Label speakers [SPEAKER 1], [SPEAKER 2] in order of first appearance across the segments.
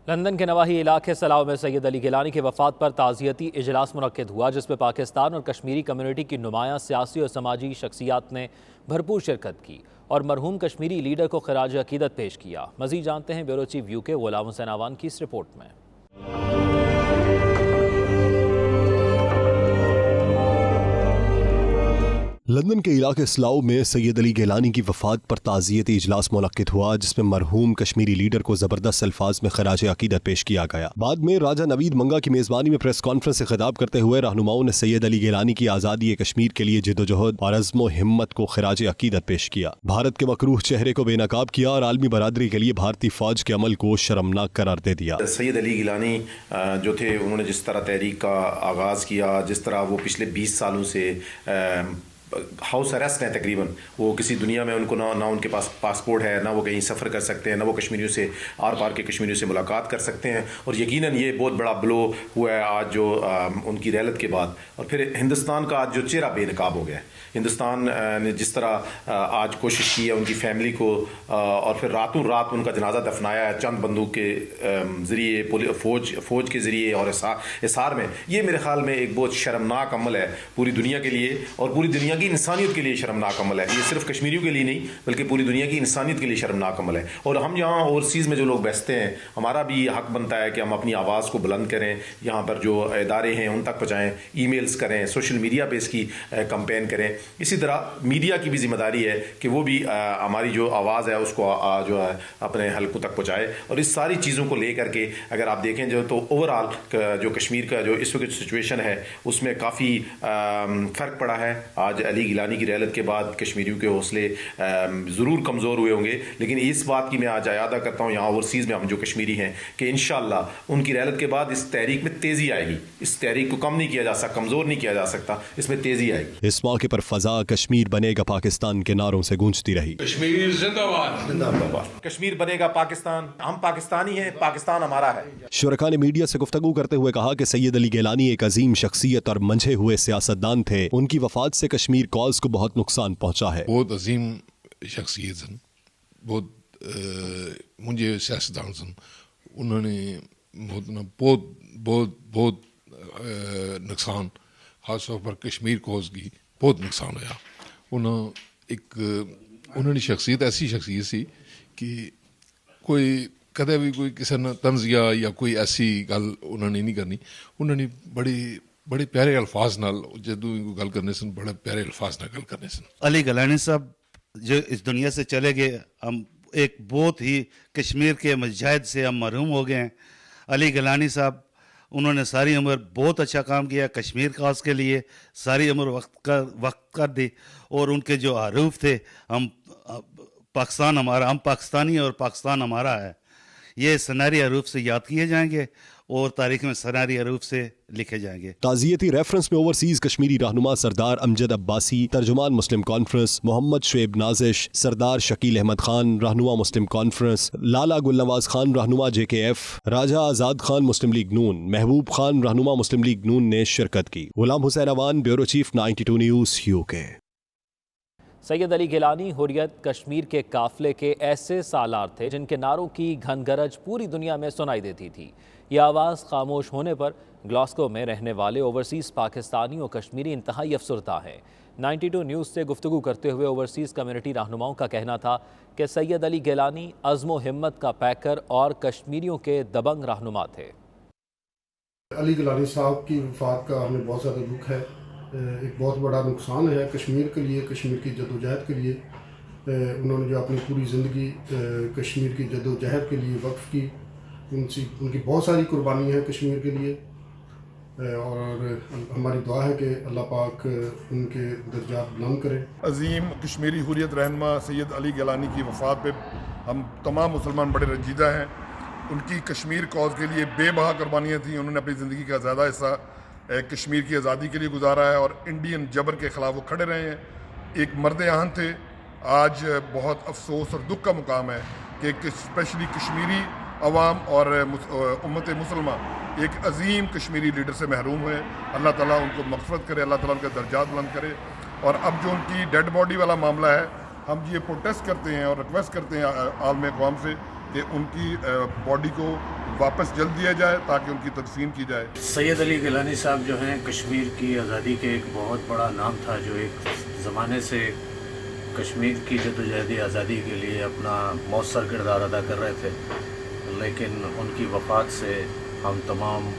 [SPEAKER 1] London کے نواحی علاقے سلاؤ میں سید علی گیلانی کی وفات پر تعزیتی اجلاس منعقد ہوا، جس میں پاکستان اور کشمیری کمیونٹی کی نمایاں سیاسی اور سماجی شخصیات نے بھرپور شرکت کی اور مرحوم کشمیری لیڈر کو خراج عقیدت پیش کیا۔ مزید جانتے ہیں بیورو چیف UK غلام حسین آوان کی اس رپورٹ میں۔
[SPEAKER 2] لندن کے علاقے سلاؤ میں سید علی گیلانی کی وفات پر تعزیتی اجلاس منعقد ہوا، جس میں مرحوم کشمیری لیڈر کو زبردست الفاظ میں خراج عقیدت پیش کیا گیا۔ بعد میں راجہ نوید منگا کی میزبانی میں پریس کانفرنس سے خطاب کرتے ہوئے رہنماؤں نے سید علی گیلانی کی آزادی کشمیر کے لیے جدوجہد اور عزم و ہمت کو خراج عقیدت پیش کیا، بھارت کے مکروہ چہرے کو بے نقاب کیا اور عالمی برادری کے لیے بھارتی فوج کے عمل کو شرمناک قرار دے دیا۔
[SPEAKER 3] سید علی گیلانی جو تھے، انہوں نے جس طرح تحریک کا آغاز کیا، جس طرح وہ پچھلے 20 سالوں سے ہاؤس اریسٹ ہیں تقریباً، وہ کسی دنیا میں ان کو نہ ان کے پاس پاسپورٹ ہے، نہ وہ کہیں سفر کر سکتے ہیں، نہ وہ کشمیریوں سے آر پار کے کشمیریوں سے ملاقات کر سکتے ہیں، اور یقیناً یہ بہت بڑا بلو ہوا ہے آج جو ان کی رحلت کے بعد، اور پھر ہندوستان کا آج جو چہرہ بے نقاب ہو گیا ہے۔ ہندوستان نے جس طرح آج کوشش کی ہے ان کی فیملی کو، اور پھر راتوں رات ان کا جنازہ دفنایا ہے چند بندوق کے ذریعے، فوج کے ذریعے اور حصار میں، یہ میرے خیال میں ایک بہت شرمناک عمل ہے پوری دنیا کے لیے، اور پوری دنیا کی انسانیت کے لیے شرمناک عمل ہے۔ یہ صرف کشمیریوں کے لیے نہیں بلکہ پوری دنیا کی انسانیت کے لیے شرمناک عمل ہے۔ اور ہم یہاں اوورسیز میں جو لوگ بیٹھتے ہیں، ہمارا بھی حق بنتا ہے کہ ہم اپنی آواز کو بلند کریں، یہاں پر جو ادارے ہیں ان تک پہنچائیں، ای میلز کریں، سوشل میڈیا پہ اس کی کمپین کریں۔ اسی طرح میڈیا کی بھی ذمہ داری ہے کہ وہ بھی ہماری جو آواز ہے اس کو جو ہے اپنے حلقوں تک پہنچائے، اور اس ساری چیزوں کو لے کر کے اگر آپ دیکھیں جو تو اوور آل جو کشمیر کا جو اس وقت سچویشن ہے اس میں کافی فرق پڑا ہے۔ آج علی گیلانی کی رحلت کے بعد کشمیریوں کے حوصلے ضرور کمزور ہوئے ہوں گے، لیکن اس بات کی میں آج اعادہ کرتا ہوں یہاں اوورسیز میں ہم جو کشمیری ہیں کہ انشاءاللہ ان کی رحلت کے بعد اس تحریک میں تیزی آئے گی، اس تحریک کو کم نہیں کیا جا سکتا، کمزور نہیں کیا جا سکتا، اس میں تیزی آئے گی۔
[SPEAKER 2] اس موقع پر فضا کشمیر بنے گا پاکستان کے نعروں سے گونجتی رہی۔
[SPEAKER 4] کشمیر زندہ باد،
[SPEAKER 3] زندہ باد، کشمیر بنے گا پاکستان، ہم پاکستانی ہیں، پاکستان ہمارا ہے۔
[SPEAKER 2] شرکاء نے میڈیا سے گفتگو کرتے ہوئے کہا کہ سید علی گیلانی ایک عظیم شخصیت اور منجھے ہوئے سیاستدان تھے، ان کی وفات سے کشمیر کاز کو بہت نقصان پہنچا ہے۔
[SPEAKER 4] بہت عظیم شخصیت سن، بہت منجھے سیاستدان سن، انہوں نے بہت نقصان، خاص طور پر کشمیر کاز کی بہت نقصان ہوا۔ انہوں نے شخصیت ایسی شخصیت سی کہ کوئی کدے بھی کوئی کسی نے تنزیہ یا کوئی ایسی گل انہوں نے نہیں کرنی، انہوں نے بڑے پیارے الفاظ نال جدوں گل کرنے سن، بڑے پیارے الفاظ نال گل کرنے سن۔
[SPEAKER 5] علی گیلانی صاحب جو اس دنیا سے چلے گئے، ہم ایک بہت ہی کشمیر کے مجاہد سے ہم محروم ہو گئے ہیں۔ علی گیلانی صاحب انہوں نے ساری عمر بہت اچھا کام کیا کشمیر کاز کے لیے، ساری عمر وقت کر دی، اور ان کے جو حروف تھے، ہم پاکستان ہمارا، ہم پاکستانی اور پاکستان ہمارا ہے، یہ سنہری حروف سے یاد کیے جائیں گے اور تاریخ میں سنہری حروف سے لکھے جائیں گے۔
[SPEAKER 2] تعزیتی ریفرنس میں اوورسیز کشمیری رہنما سردار امجد عباسی، ترجمان مسلم کانفرنس محمد شعیب نازش، سردار شکیل احمد خان رہنما مسلم کانفرنس، لالا گل نواز خان رہنما JKF، راجہ آزاد خان مسلم لیگ نون، محبوب خان رہنما مسلم لیگ نون نے شرکت کی۔ غلام حسین آوان، بیورو چیف 92 نیوز UK۔
[SPEAKER 1] سید علی گیلانی حریت کشمیر کے قافلے کے ایسے سالار تھے جن کے نعروں کی گھن گرج پوری دنیا میں سنائی دیتی تھی۔ یہ آواز خاموش ہونے پر گلاسکو میں رہنے والے اوورسیز پاکستانی اور کشمیری انتہائی افسردہ ہیں۔ 92 نیوز سے گفتگو کرتے ہوئے اوورسیز کمیونٹی رہنماؤں کا کہنا تھا کہ سید علی گیلانی عزم و ہمت کا پیکر اور کشمیریوں کے دبنگ رہنما تھے۔
[SPEAKER 6] علی گیلانی صاحب کی وفات کا ہمیں بہت زیادہ دکھ ہے، ایک بہت بڑا نقصان ہے کشمیر کے لیے، کشمیر کی جدوجہد کے لیے۔ انہوں نے جو اپنی پوری زندگی کشمیر کی جدوجہد کے لیے وقف کی، ان کی بہت ساری قربانی ہے کشمیر کے لیے، اور ہماری دعا ہے کہ اللہ پاک ان کے درجات بلند کرے۔
[SPEAKER 7] عظیم کشمیری حریت رہنما سید علی گیلانی کی وفات پہ ہم تمام مسلمان بڑے رنجیدہ ہیں۔ ان کی کشمیر کاز کے لیے بے بہا قربانیاں تھیں، انہوں نے اپنی زندگی کا زیادہ حصہ کشمیر کی آزادی کے لیے گزارا ہے، اور انڈین جبر کے خلاف وہ کھڑے رہے ہیں۔ ایک مرد آہن تھے۔ آج بہت افسوس اور دکھ کا مقام ہے کہ اسپیشلی کشمیری عوام اور امت مسلمہ ایک عظیم کشمیری لیڈر سے محروم ہوئے۔ اللہ تعالیٰ ان کو مغفرت کرے، اللہ تعالیٰ ان کے درجات بلند کرے۔ اور اب جو ان کی ڈیڈ باڈی والا معاملہ ہے، ہم یہ پروٹیسٹ کرتے ہیں اور ریکویسٹ کرتے ہیں عالم اقوام سے کہ ان کی باڈی کو واپس جلد دیا جائے تاکہ ان کی تدفین کی جائے.
[SPEAKER 8] سید علی گیلانی صاحب جو ہیں کشمیر کی آزادی کے ایک بہت بڑا نام تھا، جو ایک زمانے سے کشمیر کی جدوجہد آزادی کے لیے اپنا مؤثر کردار ادا کر رہے تھے، لیکن ان کی وفات سے ہم تمام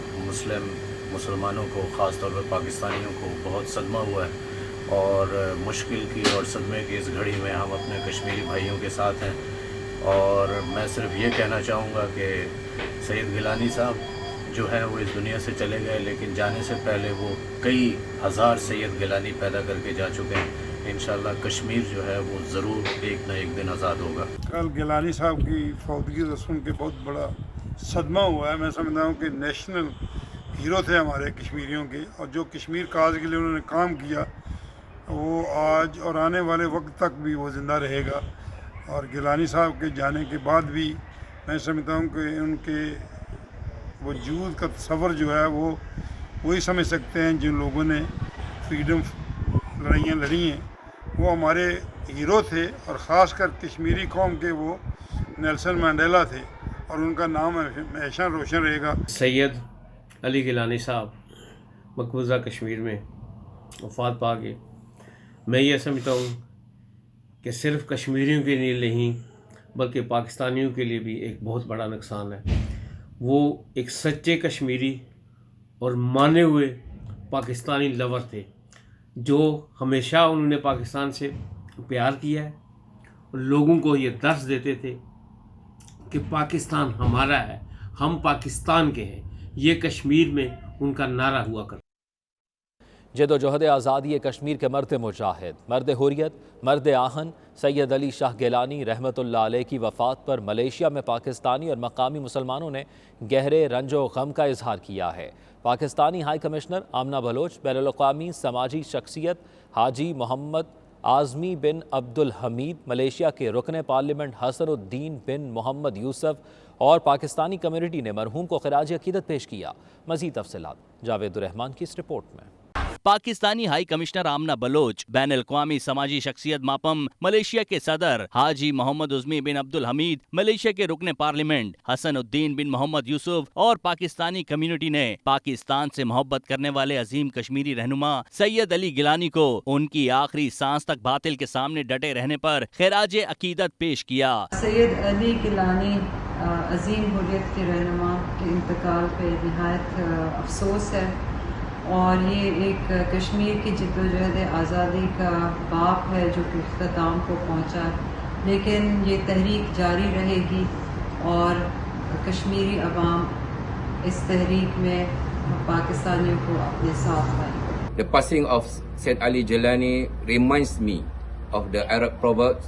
[SPEAKER 8] مسلمانوں کو، خاص طور پر پاکستانیوں کو بہت صدمہ ہوا ہے، اور مشکل کی اور صدمے کی اس گھڑی میں ہم اپنے کشمیری بھائیوں کے ساتھ ہیں. اور میں صرف یہ کہنا چاہوں گا کہ سید گیلانی صاحب جو ہیں وہ اس دنیا سے چلے گئے، لیکن جانے سے پہلے وہ کئی ہزار سید گیلانی پیدا کر کے جا چکے ہیں. انشاءاللہ کشمیر جو ہے وہ ضرور ایک نہ ایک دن آزاد ہوگا.
[SPEAKER 9] کل گیلانی صاحب کی فوتگی سے سن کے بہت بڑا صدمہ ہوا ہے. میں سمجھتا ہوں کہ نیشنل ہیرو تھے ہمارے کشمیریوں کے، اور جو کشمیر کاز کے لیے انہوں نے کام کیا وہ آج اور آنے والے وقت تک بھی وہ زندہ رہے گا. اور گیلانی صاحب کے جانے کے بعد بھی میں سمجھتا ہوں کہ ان کے وجود کا تصور جو ہے وہ وہی سمجھ سکتے ہیں جن لوگوں نے فریڈم لڑائیاں لڑی ہیں. وہ ہمارے ہیرو تھے، اور خاص کر کشمیری قوم کے وہ نیلسن منڈیلا تھے، اور ان کا نام ہمیشہ روشن رہے گا.
[SPEAKER 10] سید علی گیلانی صاحب مقبوضہ کشمیر میں وفات پا گئے. میں یہ سمجھتا ہوں کہ صرف کشمیریوں کے لیے نہیں بلکہ پاکستانیوں کے لیے بھی ایک بہت بڑا نقصان ہے. وہ ایک سچے کشمیری اور مانے ہوئے پاکستانی لور تھے، جو ہمیشہ انہوں نے پاکستان سے پیار کیا ہے، اور لوگوں کو یہ درس دیتے تھے کہ پاکستان ہمارا ہے، ہم پاکستان کے ہیں. یہ کشمیر میں ان کا نعرہ ہوا کرتا.
[SPEAKER 1] جد و جہد آزادی کشمیر کے مرد مجاہد، مرد حریت، مرد آہن سید علی شاہ گیلانی رحمۃ اللہ علیہ کی وفات پر ملیشیا میں پاکستانی اور مقامی مسلمانوں نے گہرے رنج و غم کا اظہار کیا ہے. پاکستانی ہائی کمشنر آمنہ بلوچ، بین الاقوامی سماجی شخصیت حاجی محمد اعظمی بن عبد الحمید، ملیشیا کے رکن پارلیمنٹ حسن الدین بن محمد یوسف اور پاکستانی کمیونٹی نے مرحوم کو خراج عقیدت پیش کیا. مزید تفصیلات جاوید الرحمان کی اس رپورٹ میں.
[SPEAKER 11] پاکستانی ہائی کمشنر آمنہ بلوچ، بین الاقوامی سماجی شخصیت ماپم، ملیشیا کے صدر حاجی محمد اعظمی بن عبد الحمید، ملیشیا کے رکن پارلیمنٹ حسن الدین بن محمد یوسف اور پاکستانی کمیونٹی نے پاکستان سے محبت کرنے والے عظیم کشمیری رہنما سید علی گیلانی کو ان کی آخری سانس تک باطل کے سامنے ڈٹے رہنے پر خراج عقیدت پیش کیا.
[SPEAKER 12] سید علی گیلانی عظیم حریت کے رہنما کے انتقال پہ نہایت افسوس ہے، اور یہ ایک کشمیر کی جدوجہد آزادی کا باپ ہے جو کہ اختتام کو پہنچا، لیکن یہ تحریک جاری رہے گی اور کشمیری عوام اس تحریک میں پاکستانیوں کو اپنے ساتھ لائیں.
[SPEAKER 13] The passing of Said Ali Gilani reminds me of the Arab proverb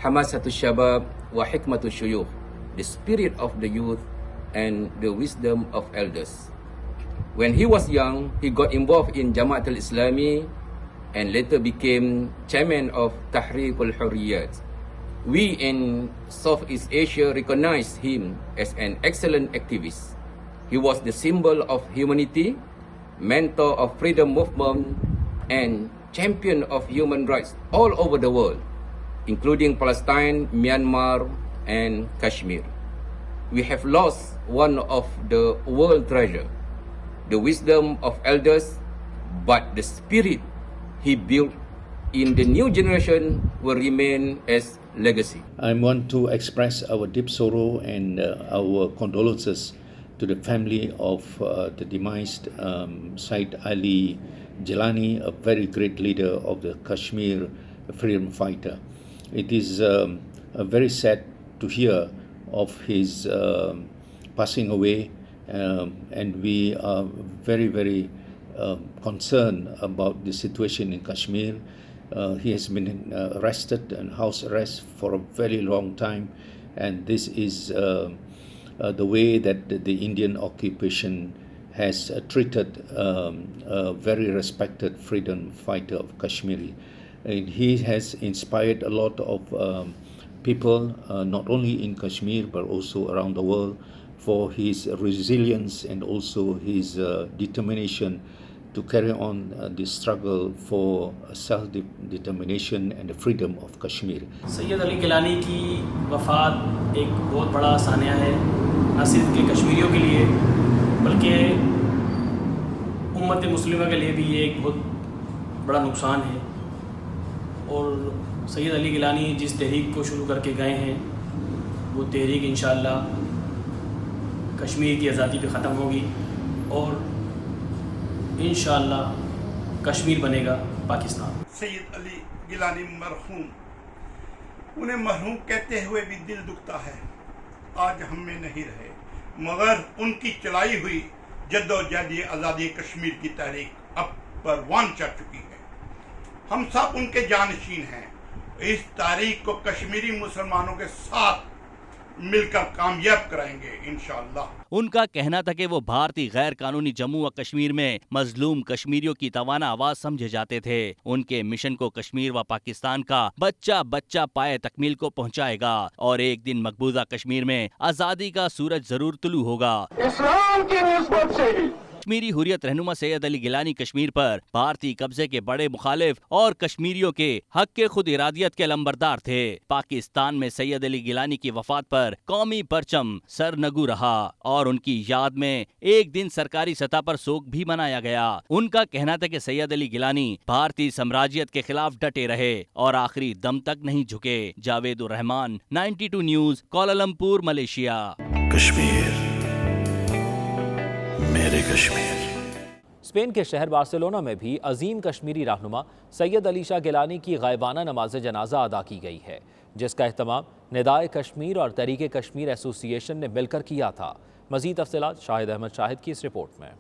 [SPEAKER 13] Hamasatu Shabab wa Hikmatu Shuyukh, the spirit of the youth and the wisdom of elders. When he was young, he got involved in Jamaat al-Islami and later became chairman of Tahriq al-Hurriyat. We in Southeast Asia recognized him as an excellent activist. He was the symbol of humanity, mentor of freedom movement, and champion of human rights all over the world, including Palestine, Myanmar, and Kashmir. We have lost one of the world treasure, the wisdom of elders, but the spirit he built in the new generation will remain as legacy.
[SPEAKER 14] I want to express our deep sorrow and our condolences to the family of the demised Said Ali Gilani, a very great leader of the Kashmir freedom fighter. It is very sad to hear of his passing away. And we are very, very concerned about the situation in Kashmir. He has been arrested and house arrest for a very long time, and this is the way that the Indian occupation has treated a very respected freedom fighter of Kashmiri. And he has inspired a lot of people, not only in Kashmir but also around the world, for his resilience and also his determination to carry on the struggle for self-determination and the freedom of Kashmir.
[SPEAKER 15] سید علی گیلانی کی وفات ایک بہت بڑا سانحہ ہے، نہ صرف کہ کشمیریوں کے لیے بلکہ امت مسلمہ کے لیے بھی یہ ایک بہت بڑا نقصان ہے. اور سید علی گیلانی جس تحریک کو شروع کر کے گئے ہیں وہ تحریک انشاءاللہ کشمیر کی آزادی پہ ختم ہوگی اور انشاءاللہ کشمیر بنے گا پاکستان.
[SPEAKER 9] سید علی گیلانی مرحوم، انہیں مرحوم کہتے ہوئے بھی دل دکھتا ہے، آج ہم میں نہیں رہے، مگر ان کی چلائی ہوئی جد و جہد آزادی کشمیر کی تحریک اب پروان چڑھ چکی ہے. ہم سب ان کے جانشین ہیں. اس تاریخ کو کشمیری مسلمانوں کے ساتھ مل کر کامیاب کرائیں گے انشاءاللہ.
[SPEAKER 11] ان کا کہنا تھا کہ وہ بھارتی غیر قانونی جموں و کشمیر میں مظلوم کشمیریوں کی توانا آواز سمجھے جاتے تھے. ان کے مشن کو کشمیر و پاکستان کا بچہ بچہ پائے تکمیل کو پہنچائے گا اور ایک دن مقبوضہ کشمیر میں آزادی کا سورج ضرور طلوع ہوگا.
[SPEAKER 16] اسلام کی نسبت سے
[SPEAKER 11] کشمیری حریت رہنما سید علی گیلانی کشمیر پر بھارتی قبضے کے بڑے مخالف اور کشمیریوں کے حق کے خود ارادیت کے لمبردار تھے. پاکستان میں سید علی گیلانی کی وفات پر قومی پرچم سرنگو رہا اور ان کی یاد میں ایک دن سرکاری سطح پر سوگ بھی منایا گیا. ان کا کہنا تھا کہ سید علی گیلانی بھارتی سامراجیت کے خلاف ڈٹے رہے اور آخری دم تک نہیں جھکے. جاوید الرحمان، 92 نیوز، کوالالمپور، ملیشیا.
[SPEAKER 17] کشمیر میرے کشمیر.
[SPEAKER 1] اسپین کے شہر بارسلونا میں بھی عظیم کشمیری رہنما سید علی شاہ گیلانی کی غائبانہ نماز جنازہ ادا کی گئی ہے، جس کا اہتمام ندائے کشمیر اور تحریک کشمیر ایسوسی ایشن نے مل کر کیا تھا. مزید تفصیلات شاہد احمد شاہد کی اس رپورٹ میں.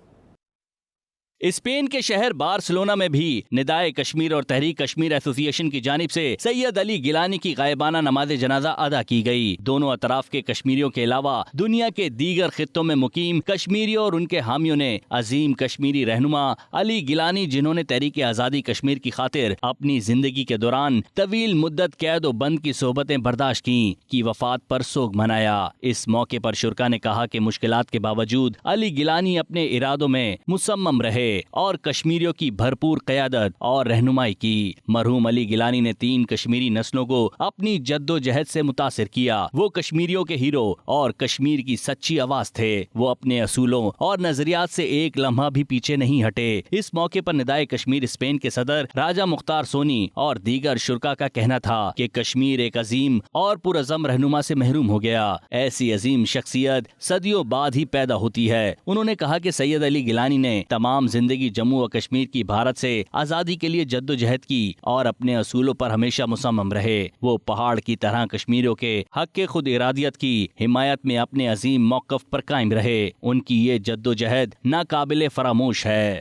[SPEAKER 11] اسپین کے شہر بارسلونا میں بھی ندائے کشمیر اور تحریک کشمیر ایسوسی ایشن کی جانب سے سید علی گیلانی کی غائبانہ نماز جنازہ ادا کی گئی. دونوں اطراف کے کشمیریوں کے علاوہ دنیا کے دیگر خطوں میں مقیم کشمیریوں اور ان کے حامیوں نے عظیم کشمیری رہنما علی گیلانی، جنہوں نے تحریک آزادی کشمیر کی خاطر اپنی زندگی کے دوران طویل مدت قید و بند کی صحبتیں برداشت کی وفات پر سوگ منایا. اس موقع پر شرکا نے کہا کہ مشکلات کے باوجود علی گیلانی اپنے ارادوں میں مصمم رہے اور کشمیریوں کی بھرپور قیادت اور رہنمائی کی. مرحوم علی گیلانی نے 3 کشمیری نسلوں کو اپنی جد و جہد سے متاثر کیا. وہ کشمیریوں کے ہیرو اور کشمیر کی سچی آواز تھے. وہ اپنے اصولوں اور نظریات سے ایک لمحہ بھی پیچھے نہیں ہٹے. اس موقع پر ندائے کشمیر اسپین کے صدر راجہ مختار سونی اور دیگر شرکا کا کہنا تھا کہ کشمیر ایک عظیم اور پرعزم رہنما سے محروم ہو گیا. ایسی عظیم شخصیت صدیوں بعد ہی پیدا ہوتی ہے. انہوں نے کہا کہ سید علی گیلانی نے تمام زندگی جموں و کشمیر کی بھارت سے آزادی کے لیے جد و جہد کی اور اپنے اصولوں پر ہمیشہ مصمم رہے. وہ پہاڑ کی طرح کشمیریوں کے حق کے خود ارادیت کی حمایت میں اپنے عظیم موقف پر قائم رہے. ان کی یہ جد و جہد ناقابل فراموش ہے.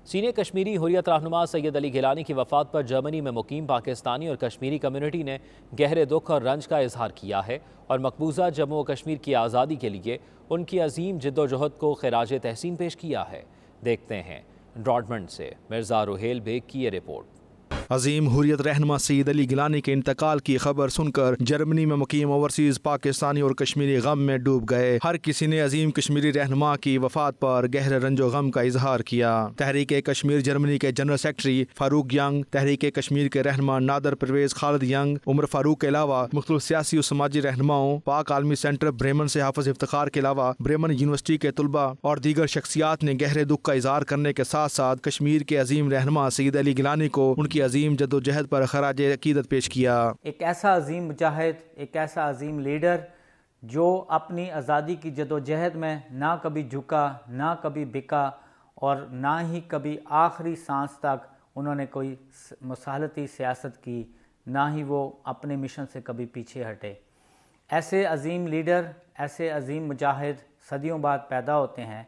[SPEAKER 1] سینئر کشمیری حریت رہنما سید علی گیلانی کی وفات پر جرمنی میں مقیم پاکستانی اور کشمیری کمیونٹی نے گہرے دکھ اور رنج کا اظہار کیا ہے اور مقبوضہ جموں و کشمیر کی آزادی کے لیے ان کی عظیم جد و جہد کو خراج تحسین پیش کیا ہے. دیکھتے ہیں ڈارٹمنڈ سے مرزا روہیل بیگ کی یہ رپورٹ.
[SPEAKER 18] عظیم حریت رہنما سید علی گیلانی کے انتقال کی خبر سن کر جرمنی میں مقیم اوورسیز پاکستانی اور کشمیری غم میں ڈوب گئے. ہر کسی نے عظیم کشمیری رہنما کی وفات پر گہرے رنج و غم کا اظہار کیا. تحریک کشمیر جرمنی کے جنرل سیکرٹری فاروق ینگ، تحریک کشمیر کے رہنما نادر پرویز خالد ینگ، عمر فاروق کے علاوہ مختلف سیاسی و سماجی رہنماؤں، پاک عالمی سینٹر بریمن سے حافظ افتخار کے علاوہ بریمن یونیورسٹی کے طلباء اور دیگر شخصیات نے گہرے دکھ کا اظہار کرنے کے ساتھ ساتھ کشمیر کے عظیم رہنما سید علی گیلانی کو ان کی عظیم جد و جہد پر خراج عقیدت پیش کیا.
[SPEAKER 19] ایک ایسا عظیم مجاہد، ایک ایسا عظیم لیڈر جو اپنی آزادی کی جد و جہد میں نہ کبھی جھکا، نہ کبھی بکا اور نہ ہی کبھی آخری سانس تک انہوں نے کوئی مصالحتی سیاست کی، نہ ہی وہ اپنے مشن سے کبھی پیچھے ہٹے. ایسے عظیم لیڈر، ایسے عظیم مجاہد صدیوں بعد پیدا ہوتے ہیں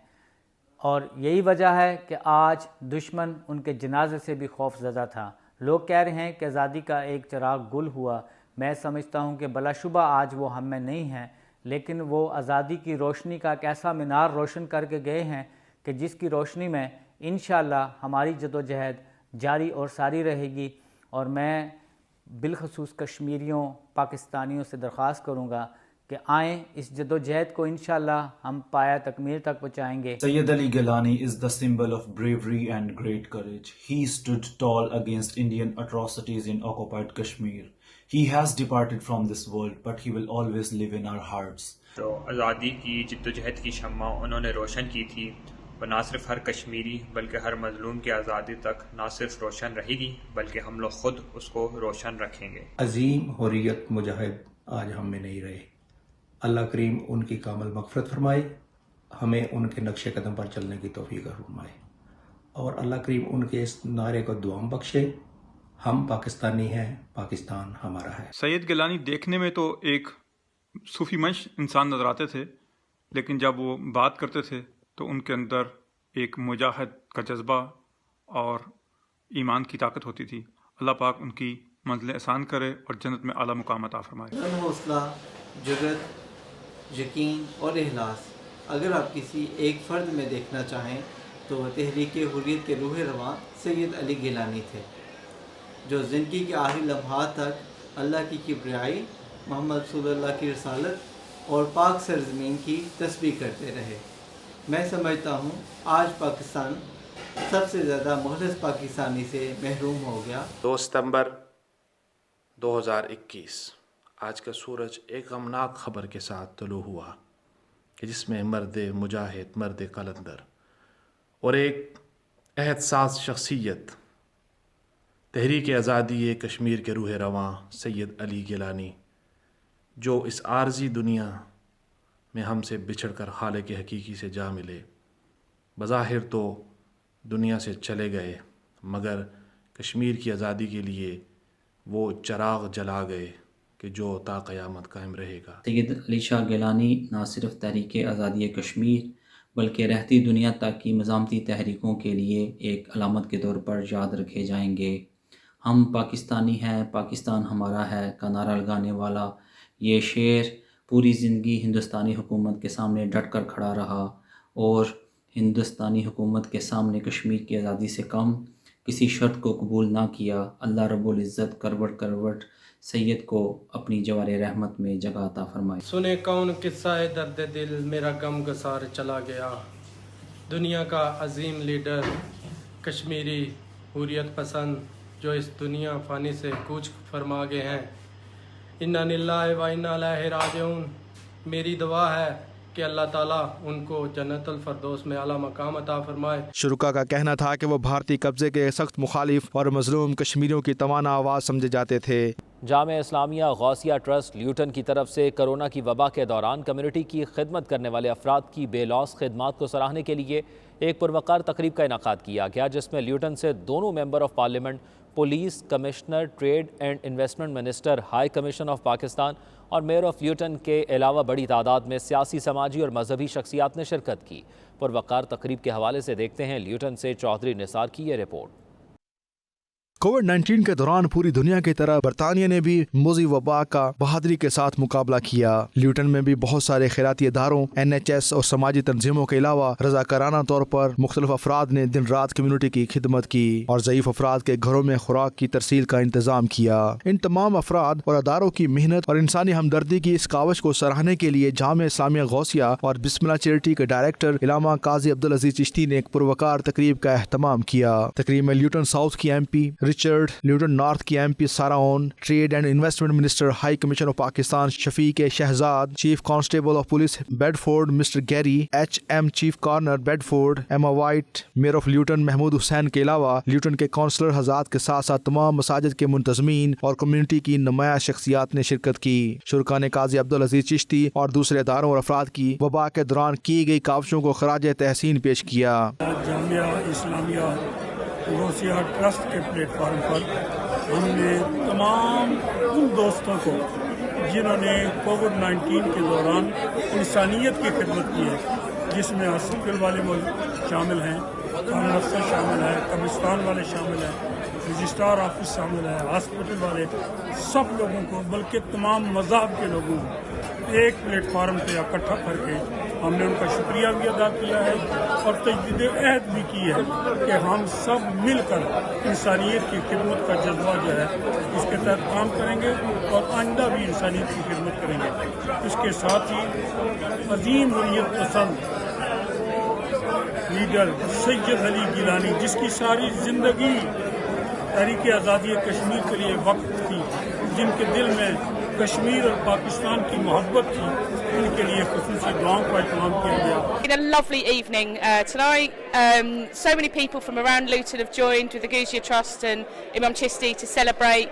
[SPEAKER 19] اور یہی وجہ ہے کہ آج دشمن ان کے جنازے سے بھی خوف زدہ تھا. لوگ کہہ رہے ہیں کہ آزادی کا ایک چراغ گل ہوا. میں سمجھتا ہوں کہ بلا شبہ آج وہ ہم میں نہیں ہیں، لیکن وہ آزادی کی روشنی کا ایک ایسا مینار روشن کر کے گئے ہیں کہ جس کی روشنی میں انشاءاللہ ہماری جد و جہد جاری اور ساری رہے گی. اور میں بالخصوص کشمیریوں، پاکستانیوں سے درخواست کروں گا کہ آئیں اس جدوجہد کو انشاءاللہ ہم پایا تکمیل تک پہنچائیں گے.
[SPEAKER 20] Sayyid Ali Gilani is the symbol of bravery and great courage. He stood tall against Indian atrocities in occupied Kashmir. He has departed from this world, but he will always live in our hearts.
[SPEAKER 21] جو آزادی کی جدوجہد کی شمع انہوں نے روشن کی تھی وہ نہ صرف ہر کشمیری بلکہ ہر مظلوم کی آزادی تک نہ صرف روشن رہے گی بلکہ ہم لوگ خود اس کو روشن رکھیں گے.
[SPEAKER 22] عظیم حریت مجاہد آج ہم میں نہیں رہے. اللہ کریم ان کی کامل مغفرت فرمائے, ہمیں ان کے نقش قدم پر چلنے کی توفیق فرمائے, اور اللہ کریم ان کے اس نعرے کو دعام بخشے, ہم پاکستانی ہیں, پاکستان ہمارا ہے.
[SPEAKER 23] سید گیلانی دیکھنے میں تو ایک صوفی منش انسان نظر آتے تھے, لیکن جب وہ بات کرتے تھے تو ان کے اندر ایک مجاہد کا جذبہ اور ایمان کی طاقت ہوتی تھی. اللہ پاک ان کی منزلیں آسان کرے اور جنت میں اعلیٰ مقام عطا فرمائے.
[SPEAKER 24] حوصلہ, جرأت, یقین اور اخلاص اگر آپ کسی ایک فرد میں دیکھنا چاہیں تو وہ تحریک حریت کے روح رواں سید علی گیلانی تھے, جو زندگی کے آخری لمحات تک اللہ کی کبریائی, محمد صلی اللہ کی رسالت اور پاک سرزمین کی تسبیح کرتے رہے. میں سمجھتا ہوں آج پاکستان سب سے زیادہ مخلص پاکستانی سے محروم ہو گیا.
[SPEAKER 25] 2 ستمبر 2021 آج کا سورج ایک غمناک خبر کے ساتھ طلوع ہوا کہ جس میں مرد مجاہد, مرد قلندر اور ایک عہد ساز شخصیت, تحریک آزادی کشمیر کے روح رواں سید علی گیلانی, جو اس عارضی دنیا میں ہم سے بچھڑ کر خالق حقیقی سے جا ملے. بظاہر تو دنیا سے چلے گئے مگر کشمیر کی آزادی کے لیے وہ چراغ جلا گئے کہ جو تا قیامت قائم رہے گا.
[SPEAKER 26] سید علی شاہ گیلانی نہ صرف تحریک آزادی کشمیر بلکہ رہتی دنیا تک کی مزاحمتی تحریکوں کے لیے ایک علامت کے طور پر یاد رکھے جائیں گے. ہم پاکستانی ہیں, پاکستان ہمارا ہے کا نعرہ لگانے والا یہ شعر پوری زندگی ہندوستانی حکومت کے سامنے ڈٹ کر کھڑا رہا اور ہندوستانی حکومت کے سامنے کشمیر کی آزادی سے کم کسی شرط کو قبول نہ کیا. اللہ رب العزت کروٹ کروٹ سید کو اپنی جوار رحمت میں جگہ عطا فرمائے.
[SPEAKER 27] سنے کون قصہ درد دل, میرا غم گسار چلا گیا. دنیا کا عظیم لیڈر, کشمیری حریت پسند جو اس دنیا فانی سے کوچ فرما گئے ہیں. انا للہ و انا الیہ راجعون. میری دعا ہے کہ اللہ تعالیٰ ان کو جنت الفردوس میں اعلیٰ مقام عطا فرمائے.
[SPEAKER 18] شرکا کا کہنا تھا کہ وہ بھارتی قبضے کے سخت مخالف اور مظلوم کشمیریوں کی توانا آواز سمجھے جاتے تھے.
[SPEAKER 1] جامعہ اسلامیہ غوثیہ ٹرسٹ لیوٹن کی طرف سے کرونا کی وبا کے دوران کمیونٹی کی خدمت کرنے والے افراد کی بے لوث خدمات کو سراہنے کے لیے ایک پروقار تقریب کا انعقاد کیا گیا, جس میں لیوٹن سے دونوں member of parliament, police commissioner, trade and investment minister, high commission of Pakistan اور میئر آف لیوٹن کے علاوہ بڑی تعداد میں سیاسی, سماجی اور مذہبی شخصیات نے شرکت کی. پروقار تقریب کے حوالے سے دیکھتے ہیں لیوٹن سے چودھری نثار کی یہ رپورٹ.
[SPEAKER 18] کووڈ-19 کے دوران پوری دنیا کی طرح برطانیہ نے بھی موذی وبا کا بہادری کے ساتھ مقابلہ کیا. لیوٹن میں بھی بہت سارے خیراتی اداروں, NHS اور سماجی تنظیموں کے علاوہ رضاکارانہ طور پر مختلف افراد نے دن رات کمیونٹی کی خدمت کی اور ضعیف افراد کے گھروں میں خوراک کی ترسیل کا انتظام کیا. ان تمام افراد اور اداروں کی محنت اور انسانی ہمدردی کی اس کاوش کو سراہنے کے لیے جامعہ اسلامیہ غوثیہ اور بسم اللہ چیریٹی کے ڈائریکٹر علامہ قاضی عبدالعزیز چشتی نے ایک پروقار تقریب کا اہتمام کیا. تقریب میں لیوٹن ساؤتھ کی MP رچرڈ, لیوٹن نارتھ کی MP Sarah Owen, trade and investment minister, high commission of Pakistan Shafiq Shahzad, chief constable of police Bedford mister Gary, HM chief coroner Bedford Emma White, mayor of Luton Mahmood Hussain کے علاوہ لیوٹن کے counsellor حضرات کے ساتھ ساتھ تمام مساجد کے منتظمین اور کمیونٹی کی نمایاں شخصیات نے شرکت کی. شرکا نے قاضی عبدالعزیز چشتی اور دوسرے اداروں اور افراد کی وبا کے دوران کی گئی کاوشوں کو خراج تحسین پیش کیا.
[SPEAKER 9] جامعہ اسلامیہ غوثیہ ٹرسٹ کے پلیٹ فارم پر ہم نے تمام ان دوستوں کو جنہوں نے کووڈ-19 کے دوران انسانیت کی خدمت کی ہے, جس میں ہاسپٹل والے شامل ہیں, کامن افسر شامل ہے, قبرستان والے شامل ہیں, رجسٹرار آفس شامل ہے, ہاسپٹل والے, سب لوگوں کو بلکہ تمام مذاہب کے لوگوں کو ایک پلیٹ فارم پہ اکٹھا کر کے
[SPEAKER 2] ہم نے ان کا شکریہ بھی ادا کیا ہے اور تجدید عہد بھی کی ہے کہ ہم سب مل کر انسانیت کی خدمت کا جذبہ جو ہے اس کے تحت کام کریں گے اور آئندہ بھی انسانیت کی خدمت کریں گے. اس کے ساتھ ہی عظیم حریت پسند لیڈر سید علی گیلانی، جس کی ساری زندگی تحریک آزادی کشمیر کے لیے وقف تھی، جن کے دل میں کشمیر اور پاکستان کی محبت تھی، ان کے لیے خصوصی دعاؤں کا اہتمام کیا گیا.
[SPEAKER 3] A lovely evening tonight. So many people from around Luton have joined with the Guzia Trust and Imam Chisti to celebrate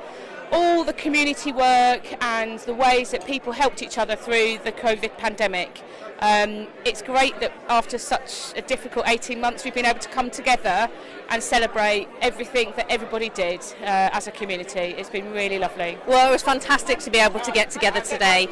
[SPEAKER 3] all the community work and the ways that people helped each other through the COVID pandemic. It's great that after such a difficult 18 months we've been able to come together and celebrate everything that everybody did as a community. It's been really lovely.
[SPEAKER 4] Well, it was fantastic to be able to get together today,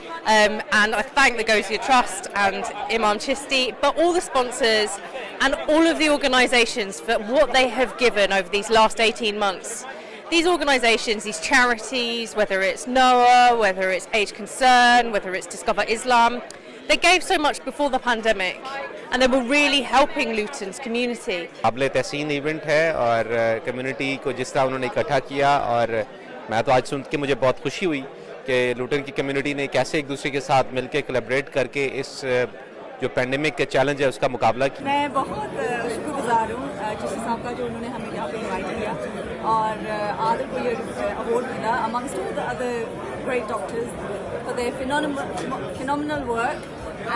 [SPEAKER 4] and I thank the Guzia Trust and Imam Chisti, but all the sponsors and all of the organisations for what they have given over these last 18 months. These organisations, these charities, whether it's NOAA, whether it's Age Concern, whether it's Discover Islam, they gave so much before the pandemic and they were really helping Luton's community.
[SPEAKER 5] قابل تحسین event ہے اور community کو جس طرح انہوں نے اکٹھا کیا، اور میں تو آج سن کے مجھے بہت خوشی ہوئی کہ لوٹن کی کمیونٹی نے کیسے ایک دوسرے کے ساتھ مل کے کولیبریٹ کر کے اس جو پینڈیمک کا چیلنج ہے اس کا مقابلہ کیا.
[SPEAKER 6] میں بہت شکر گزار ہوں چشتی صاحب کا جو انہوں نے ہمیں یہاں پہ انوائٹ کیا اور آدر کو یہ اوارڈ ملا amongst all the other great doctors for their phenomenal work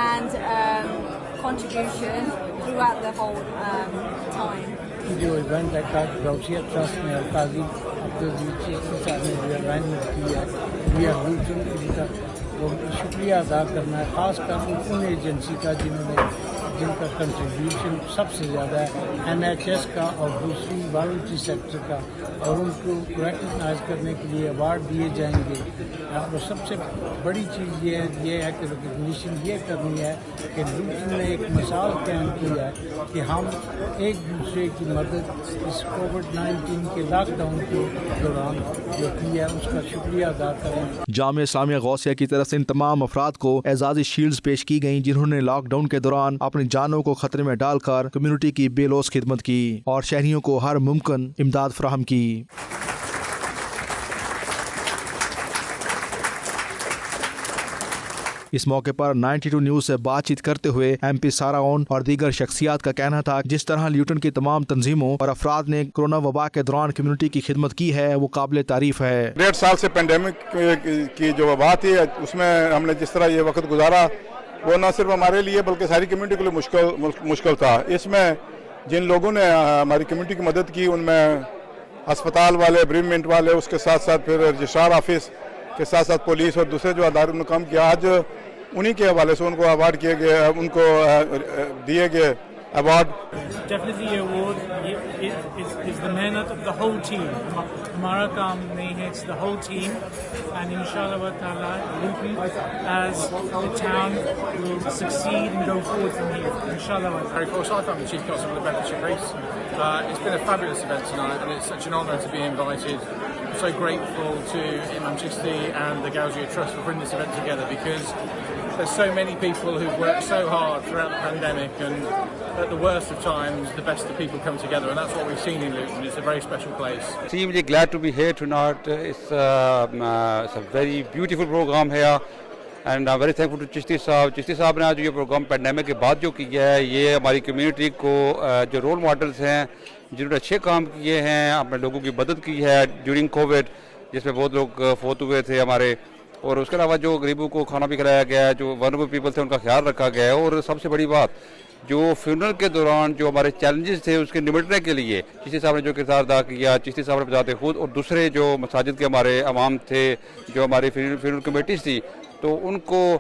[SPEAKER 6] and contribution throughout the whole time.
[SPEAKER 7] جو ایونٹ ہے گوسیا ٹرسٹ نے اور قاضی عبدالعزیز چشتی صاحب نے جو ارینجمنٹ کی ہے وی آر لوٹن ان کا وہ شکریہ ادا کرنا ہے، خاص کر ان ایجنسی کا جن کا کنٹریبیوشن سب سے زیادہ ہے، NHS کا اور دوسری والنٹری سیکٹر کا، اور ان کو ریکگنائز کرنے کے لیے ایوارڈ دیے جائیں گے. اور سب سے بڑی چیز یہ ہے کہ ریکگنیشن یہ کرنی ہے کہ لوٹن نے ایک مثال قائم کی ہے کہ ہم ایک دوسرے کی مدد اس کووڈ-19 کے لاک ڈاؤن کے دوران جو کی ہے اس کا شکریہ ادا کریں.
[SPEAKER 18] جامعہ اسلامیہ غوثیہ کی طرف سے ان تمام افراد کو اعزازی شیلڈز پیش کی گئیں جنہوں نے لاک ڈاؤن کے دوران اپنی جانوں کو خطرے میں ڈال کر کمیونٹی کی بے لوث خدمت کی اور شہریوں کو ہر ممکن امداد فراہم کی. اس موقع پر 92 نیوز سے بات چیت کرتے ہوئے MP سارا اون اور دیگر شخصیات کا کہنا تھا جس طرح لیوٹن کی تمام تنظیموں اور افراد نے کورونا وبا کے دوران کمیونٹی کی خدمت کی ہے وہ قابل تعریف ہے.
[SPEAKER 8] 1.5 سال سے پینڈیمک کی جو وبا تھی اس میں ہم نے جس طرح یہ وقت گزارا وہ نہ صرف ہمارے لیے بلکہ ساری کمیونٹی کے لیے مشکل تھا. اس میں جن لوگوں نے ہماری کمیونٹی کی مدد کی ان میں ہسپتال والے، بریومنٹ والے، اس کے ساتھ ساتھ پھر رجسٹرار آفس کے ساتھ ساتھ پولیس اور دوسرے جو اداروں نے کام کیا. آج انہی کے حوالے سے ان کو ایوارڈ کیے گئے، ان کو دیے گئے award.
[SPEAKER 27] Definitely the award is the mehnat of the whole team. ہمارا کام نہیں ہے, it's the whole team, and inshallah wa ta'ala Luton as the town will succeed and go forward from here, inshallah wa ta'ala.
[SPEAKER 28] Very cool. So I'm the Chief Constable of Bedfordshire Police. It's been a fabulous event tonight and it's such an honour to be invited. I'm so grateful to Imam Chisti and the Guzia Trust for bringing this event together, because there's so many people who've worked so hard throughout the pandemic, and at the worst of times the best of people come together, and that's what we've seen in Luton. It's a very special place.
[SPEAKER 29] I'm really glad to be here tonight. It's a very beautiful program here, and I'm very thankful to Chishti Sahab. Chishti Sahab نے آج یہ programme pandemic کے بعد جو کیا ہے, یہ ہماری کمیونٹی کو جو رول ماڈلز ہیں جنہوں نے اچھے کام کیے ہیں, اپنے لوگوں کی مدد کی ہے ڈیورنگ کووڈ, جس میں بہت لوگ فوت ہوئے تھے ہمارے, اور اس کے علاوہ جو غریبوں کو کھانا بھی کھلایا گیا ہے, جو ونریبل پیپل تھے ان کا خیال رکھا گیا ہے, اور سب سے بڑی بات جو فیونرل کے دوران جو ہمارے چیلنجز تھے اس کے نمٹنے کے لیے چشتی صاحب نے جو کردار ادا کیا, چشتی صاحب نے بذات خود اور دوسرے جو مساجد کے ہمارے عوام تھے, جو ہماری فیونرل کمیٹیز تھی, تو ان کو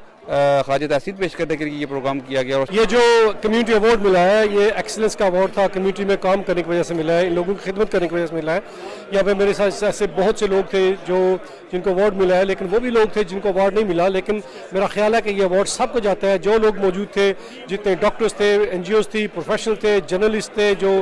[SPEAKER 29] خراج تحسین پیش کرنے کے لیے یہ پروگرام کیا گیا.
[SPEAKER 27] یہ جو کمیونٹی ایوارڈ ملا ہے یہ ایکسلنس کا ایوارڈ تھا, کمیونٹی میں کام کرنے کی وجہ سے ملا ہے, ان لوگوں کی خدمت کرنے کی وجہ سے ملا ہے. یہاں پہ میرے ساتھ ایسے بہت سے لوگ تھے جن کو ایوارڈ ملا ہے, لیکن وہ بھی لوگ تھے جن کو ایوارڈ نہیں ملا, لیکن میرا خیال ہے کہ یہ ایوارڈ سب کو جاتا ہے. جو لوگ موجود تھے, جتنے ڈاکٹرز تھے, NGOز تھی, پروفیشنل تھے, جرنلسٹ تھے, جو